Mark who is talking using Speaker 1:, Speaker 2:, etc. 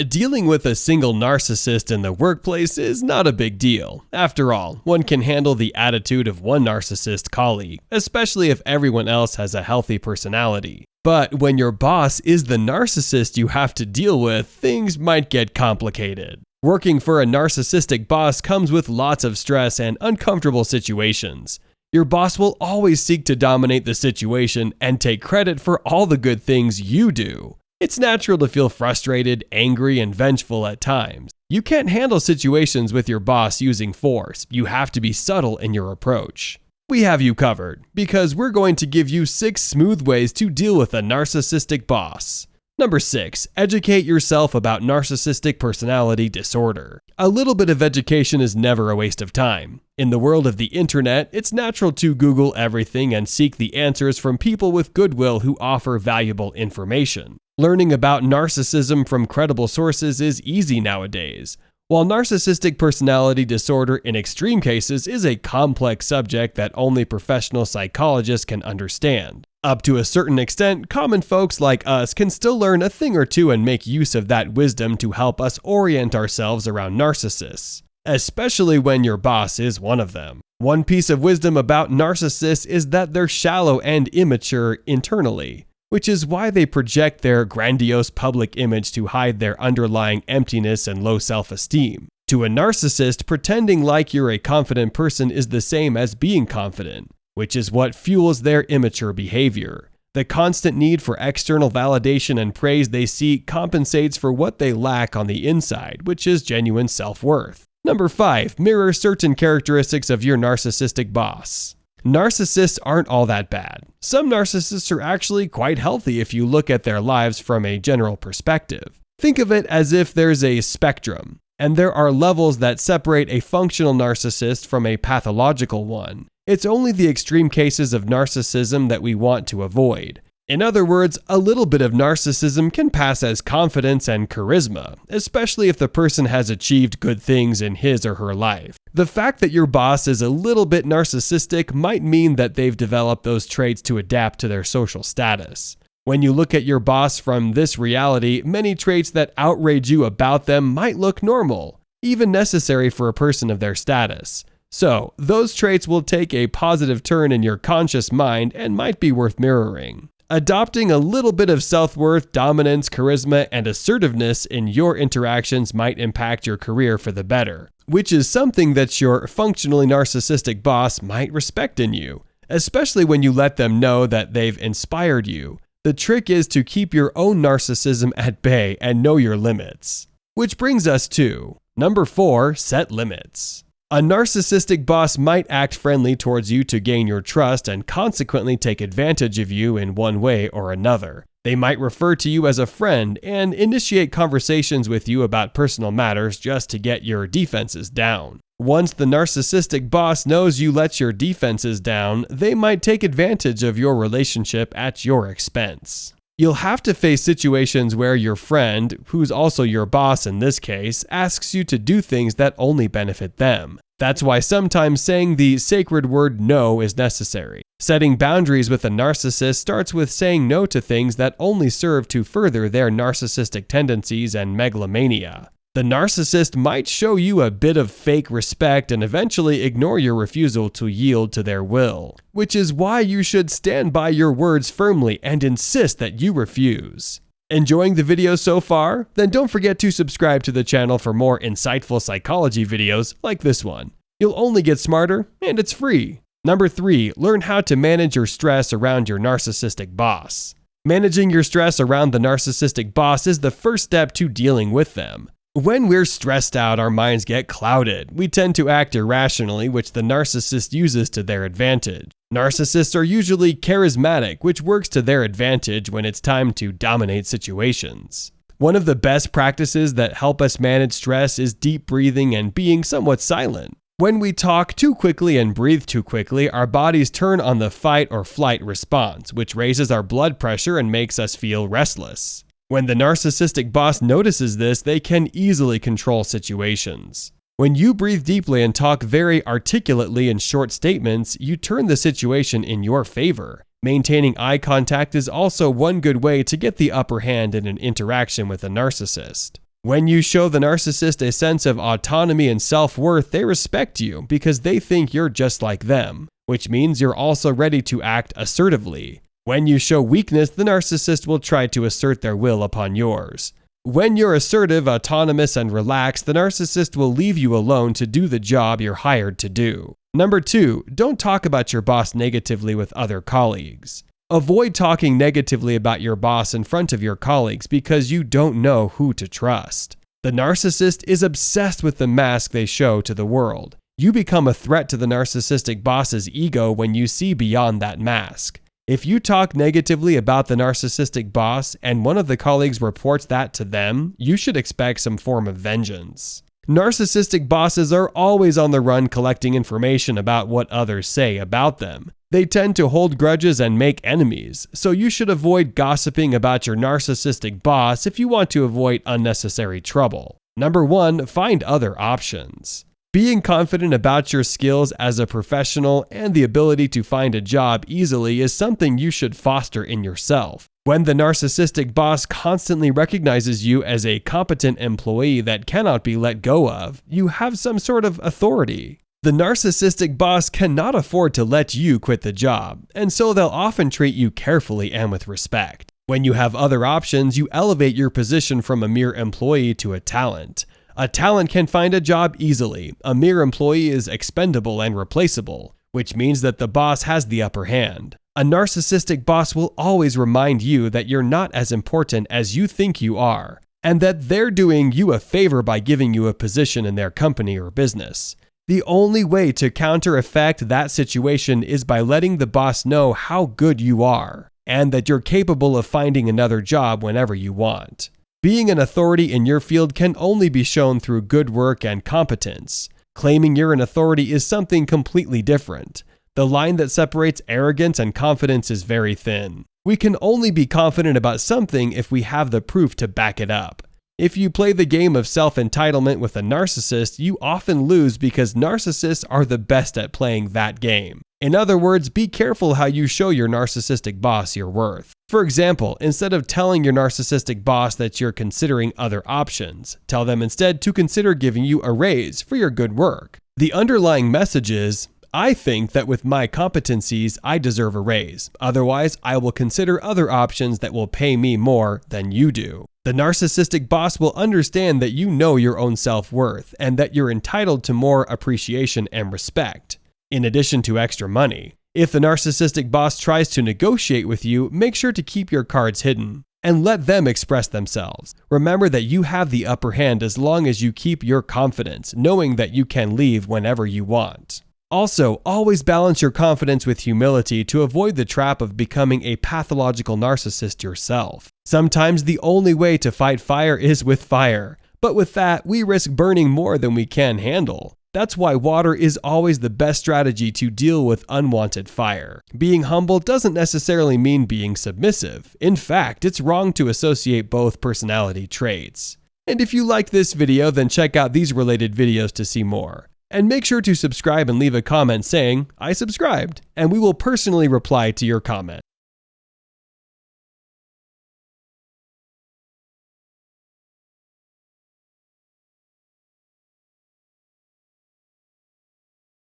Speaker 1: Dealing with a single narcissist in the workplace is not a big deal. After all, one can handle the attitude of one narcissist colleague, especially if everyone else has a healthy personality. But when your boss is the narcissist you have to deal with, things might get complicated. Working for a narcissistic boss comes with lots of stress and uncomfortable situations. Your boss will always seek to dominate the situation and take credit for all the good things you do. It's natural to feel frustrated, angry, and vengeful at times. You can't handle situations with your boss using force. You have to be subtle in your approach. We have you covered, because we're going to give you 6 smooth ways to deal with a narcissistic boss. Number 6. Educate yourself about narcissistic personality disorder. A little bit of education is never a waste of time. In the world of the internet, it's natural to Google everything and seek the answers from people with goodwill who offer valuable information. Learning about narcissism from credible sources is easy nowadays. While narcissistic personality disorder in extreme cases is a complex subject that only professional psychologists can understand, up to a certain extent, common folks like us can still learn a thing or two and make use of that wisdom to help us orient ourselves around narcissists, especially when your boss is one of them. One piece of wisdom about narcissists is that they're shallow and immature internally, which is why they project their grandiose public image to hide their underlying emptiness and low self-esteem. To a narcissist, pretending like you're a confident person is the same as being confident, which is what fuels their immature behavior. The constant need for external validation and praise they seek compensates for what they lack on the inside, which is genuine self-worth. Number 5. Mirror certain characteristics of your narcissistic boss. Narcissists aren't all that bad. Some narcissists are actually quite healthy if you look at their lives from a general perspective. Think of it as if there's a spectrum, and there are levels that separate a functional narcissist from a pathological one. It's only the extreme cases of narcissism that we want to avoid. In other words, a little bit of narcissism can pass as confidence and charisma, especially if the person has achieved good things in his or her life. The fact that your boss is a little bit narcissistic might mean that they've developed those traits to adapt to their social status. When you look at your boss from this reality, many traits that outrage you about them might look normal, even necessary for a person of their status. So, those traits will take a positive turn in your conscious mind and might be worth mirroring. Adopting a little bit of self-worth, dominance, charisma, and assertiveness in your interactions might impact your career for the better, which is something that your functionally narcissistic boss might respect in you, especially when you let them know that they've inspired you. The trick is to keep your own narcissism at bay and know your limits. Which brings us to number 4, set limits. A narcissistic boss might act friendly towards you to gain your trust and consequently take advantage of you in one way or another. They might refer to you as a friend and initiate conversations with you about personal matters just to get your defenses down. Once the narcissistic boss knows you let your defenses down, they might take advantage of your relationship at your expense. You'll have to face situations where your friend, who's also your boss in this case, asks you to do things that only benefit them. That's why sometimes saying the sacred word no is necessary. Setting boundaries with a narcissist starts with saying no to things that only serve to further their narcissistic tendencies and megalomania. The narcissist might show you a bit of fake respect and eventually ignore your refusal to yield to their will, which is why you should stand by your words firmly and insist that you refuse. Enjoying the video so far? Then don't forget to subscribe to the channel for more insightful psychology videos like this one. You'll only get smarter, and it's free. Number 3, learn how to manage your stress around your narcissistic boss. Managing your stress around the narcissistic boss is the first step to dealing with them. When we're stressed out, our minds get clouded. We tend to act irrationally, which the narcissist uses to their advantage. Narcissists are usually charismatic, which works to their advantage when it's time to dominate situations. One of the best practices that help us manage stress is deep breathing and being somewhat silent. When we talk too quickly and breathe too quickly, our bodies turn on the fight or flight response, which raises our blood pressure and makes us feel restless. When the narcissistic boss notices this, they can easily control situations. When you breathe deeply and talk very articulately in short statements, you turn the situation in your favor. Maintaining eye contact is also one good way to get the upper hand in an interaction with a narcissist. When you show the narcissist a sense of autonomy and self-worth, they respect you because they think you're just like them, which means you're also ready to act assertively. When you show weakness, the narcissist will try to assert their will upon yours. When you're assertive, autonomous, and relaxed, the narcissist will leave you alone to do the job you're hired to do. Number 2, don't talk about your boss negatively with other colleagues. Avoid talking negatively about your boss in front of your colleagues because you don't know who to trust. The narcissist is obsessed with the mask they show to the world. You become a threat to the narcissistic boss's ego when you see beyond that mask. If you talk negatively about the narcissistic boss and one of the colleagues reports that to them, you should expect some form of vengeance. Narcissistic bosses are always on the run collecting information about what others say about them. They tend to hold grudges and make enemies, so you should avoid gossiping about your narcissistic boss if you want to avoid unnecessary trouble. Number 1, find other options. Being confident about your skills as a professional and the ability to find a job easily is something you should foster in yourself. When the narcissistic boss constantly recognizes you as a competent employee that cannot be let go of, you have some sort of authority. The narcissistic boss cannot afford to let you quit the job, and so they'll often treat you carefully and with respect. When you have other options, you elevate your position from a mere employee to a talent. A talent can find a job easily. A mere employee is expendable and replaceable, which means that the boss has the upper hand. A narcissistic boss will always remind you that you're not as important as you think you are, and that they're doing you a favor by giving you a position in their company or business. The only way to counter-effect that situation is by letting the boss know how good you are, and that you're capable of finding another job whenever you want. Being an authority in your field can only be shown through good work and competence. Claiming you're an authority is something completely different. The line that separates arrogance and confidence is very thin. We can only be confident about something if we have the proof to back it up. If you play the game of self-entitlement with a narcissist, you often lose because narcissists are the best at playing that game. In other words, be careful how you show your narcissistic boss your worth. For example, instead of telling your narcissistic boss that you're considering other options, tell them instead to consider giving you a raise for your good work. The underlying message is, I think that with my competencies, I deserve a raise. Otherwise, I will consider other options that will pay me more than you do. The narcissistic boss will understand that you know your own self-worth and that you're entitled to more appreciation and respect, in addition to extra money. If the narcissistic boss tries to negotiate with you, make sure to keep your cards hidden and let them express themselves. Remember that you have the upper hand as long as you keep your confidence, knowing that you can leave whenever you want. Also, always balance your confidence with humility to avoid the trap of becoming a pathological narcissist yourself. Sometimes the only way to fight fire is with fire, but with that, we risk burning more than we can handle. That's why water is always the best strategy to deal with unwanted fire. Being humble doesn't necessarily mean being submissive. In fact, it's wrong to associate both personality traits. And if you liked this video, then check out these related videos to see more. And make sure to subscribe and leave a comment saying, I subscribed, and we will personally reply to your comment.